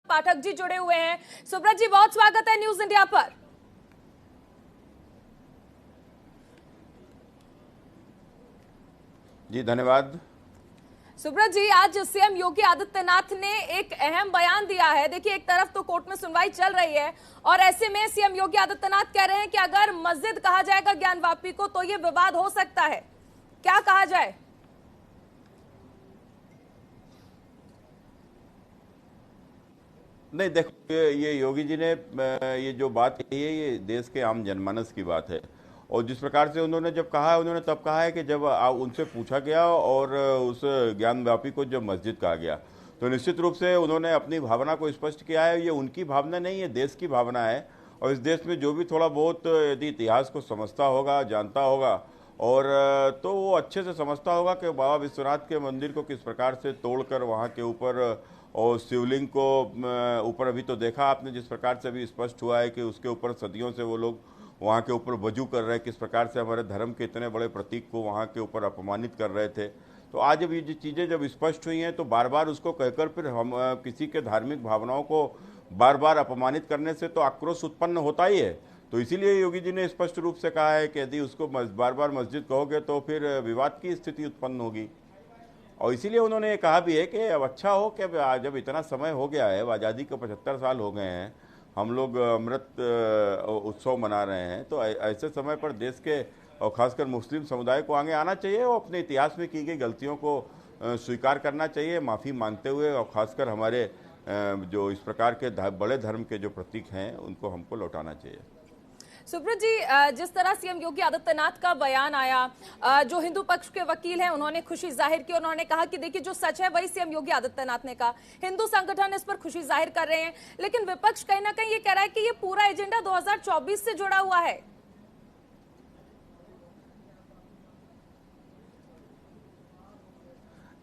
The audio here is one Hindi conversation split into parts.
पाठक जी जुड़े हुए हैं। सुब्रत जी, बहुत स्वागत है न्यूज इंडिया पर। जी धन्यवाद। सुब्रत जी, आज सीएम योगी आदित्यनाथ ने एक अहम बयान दिया है। देखिए, एक तरफ तो कोर्ट में सुनवाई चल रही है और ऐसे में सीएम योगी आदित्यनाथ कह रहे हैं कि अगर मस्जिद कहा जाएगा ज्ञानवापी को तो ये विवाद हो सकता है। क्या कहा जाए? नहीं देखो, ये योगी जी ने ये जो बात कही है ये देश के आम जनमानस की बात है। और जिस प्रकार से उन्होंने जब कहा है, उन्होंने तब कहा है कि जब उनसे पूछा गया और उस ज्ञानवापी को जब मस्जिद कहा गया तो निश्चित रूप से उन्होंने अपनी भावना को स्पष्ट किया है। ये उनकी भावना नहीं है, देश की भावना है। और इस देश में जो भी थोड़ा बहुत यदि इतिहास को समझता होगा, जानता होगा और तो वो अच्छे से समझता होगा कि बाबा विश्वनाथ के मंदिर को किस प्रकार से तोड़कर वहाँ के ऊपर और शिवलिंग को ऊपर, अभी तो देखा आपने जिस प्रकार से अभी स्पष्ट हुआ है कि उसके ऊपर सदियों से वो लोग वहाँ के ऊपर वजू कर रहे हैं, किस प्रकार से हमारे धर्म के इतने बड़े प्रतीक को वहाँ के ऊपर अपमानित कर रहे थे। तो आज जब ये चीज़ें जब स्पष्ट हुई हैं तो बार बार उसको कहकर फिर हम किसी के धार्मिक भावनाओं को बार बार अपमानित करने से तो आक्रोश उत्पन्न होता ही है। तो इसीलिए योगी जी ने स्पष्ट रूप से कहा है कि यदि उसको बार बार मस्जिद कहोगे तो फिर विवाद की स्थिति उत्पन्न होगी। और इसीलिए उन्होंने ये कहा भी है कि अब अच्छा हो कि जब इतना समय हो गया है, आज़ादी के 75 साल हो गए हैं, हम लोग अमृत उत्सव मना रहे हैं, तो ऐसे समय पर देश के और खासकर मुस्लिम समुदाय को आगे आना चाहिए और अपने इतिहास में की गई गलतियों को स्वीकार करना चाहिए, माफ़ी मांगते हुए। और खासकर हमारे जो इस प्रकार के बड़े धर्म के जो प्रतीक हैं उनको हमको लौटाना चाहिए। सुब्रत जी, जिस तरह सीएम योगी आदित्यनाथ का बयान आया, जो हिंदू पक्ष के वकील हैं उन्होंने खुशी जाहिर की। उन्होंने कहा कि देखिए, जो सच है वही सीएम योगी आदित्यनाथ ने कहा। हिंदू संगठन इस पर खुशी जाहिर कर रहे हैं, लेकिन विपक्ष कहीं ना कहीं ये कह रहा है कि ये पूरा एजेंडा 2024 से जुड़ा हुआ है।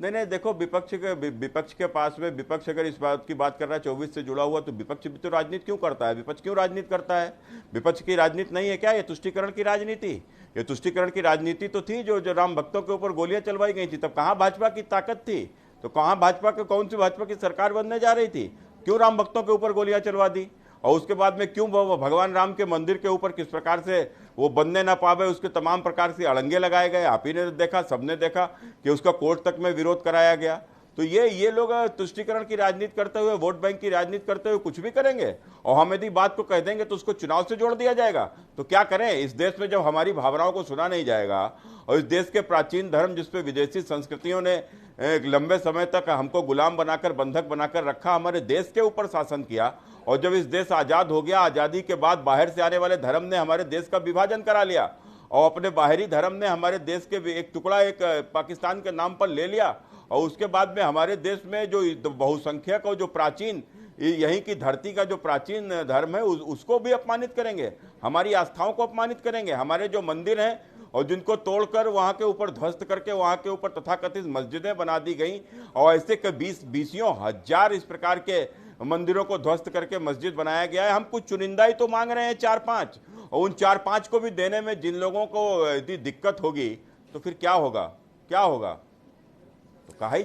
नहीं देखो, विपक्ष के पास में, विपक्ष अगर इस बात की बात कर रहा है 24 से जुड़ा हुआ, तो विपक्ष भी तो राजनीति क्यों करता है? विपक्ष क्यों राजनीति करता है? विपक्ष की राजनीति नहीं है क्या ये तुष्टीकरण की राजनीति? ये तुष्टीकरण की राजनीति तो थी जो राम भक्तों के ऊपर गोलियां चलवाई गई थी। तब कहां भाजपा की ताकत थी? तो कहां भाजपा के, कौन सी भाजपा की सरकार बनने जा रही थी? क्यों राम भक्तों के ऊपर गोलियां चलवा दी? और उसके बाद में क्यों भगवान राम के मंदिर के ऊपर किस प्रकार से वो बनने ना पावे उसके तमाम प्रकार से अड़ंगे लगाए गए? आप ही ने देखा, सबने देखा कि उसका कोर्ट तक में विरोध कराया गया। तो ये लोग तुष्टीकरण की राजनीति करते हुए, वोट बैंक की राजनीति करते हुए कुछ भी करेंगे। और हम यदि बात को कह देंगे तो उसको चुनाव से जोड़ दिया जाएगा। तो क्या करें इस देश में जब हमारी भावनाओं को सुना नहीं जाएगा और इस देश के प्राचीन धर्म जिसपे विदेशी संस्कृतियों ने एक लंबे समय तक हमको गुलाम बनाकर, बंधक बनाकर रखा, हमारे देश के ऊपर शासन किया। और जब इस देश आजाद हो गया, आजादी के बाद बाहर से आने वाले धर्म ने हमारे देश का विभाजन करा लिया और अपने बाहरी धर्म ने हमारे देश के एक टुकड़ा एक पाकिस्तान के नाम पर ले लिया। और उसके बाद में हमारे देश में जो बहुसंख्यक और जो प्राचीन यहीं की धरती का जो प्राचीन धर्म है उसको भी अपमानित करेंगे, हमारी आस्थाओं को अपमानित करेंगे। हमारे जो मंदिर हैं और जिनको तोड़कर वहां के ऊपर ध्वस्त करके वहां के ऊपर तथाकथित मस्जिदें बना दी गई और ऐसे के 20 हजार इस प्रकार के मंदिरों को ध्वस्त करके मस्जिद बनाया गया है। हम कुछ चुनिंदा ही तो मांग रहे हैं, 4-5, और उन 4-5 को भी देने में जिन लोगों को यदि दिक्कत होगी तो फिर क्या होगा? तो कहा ही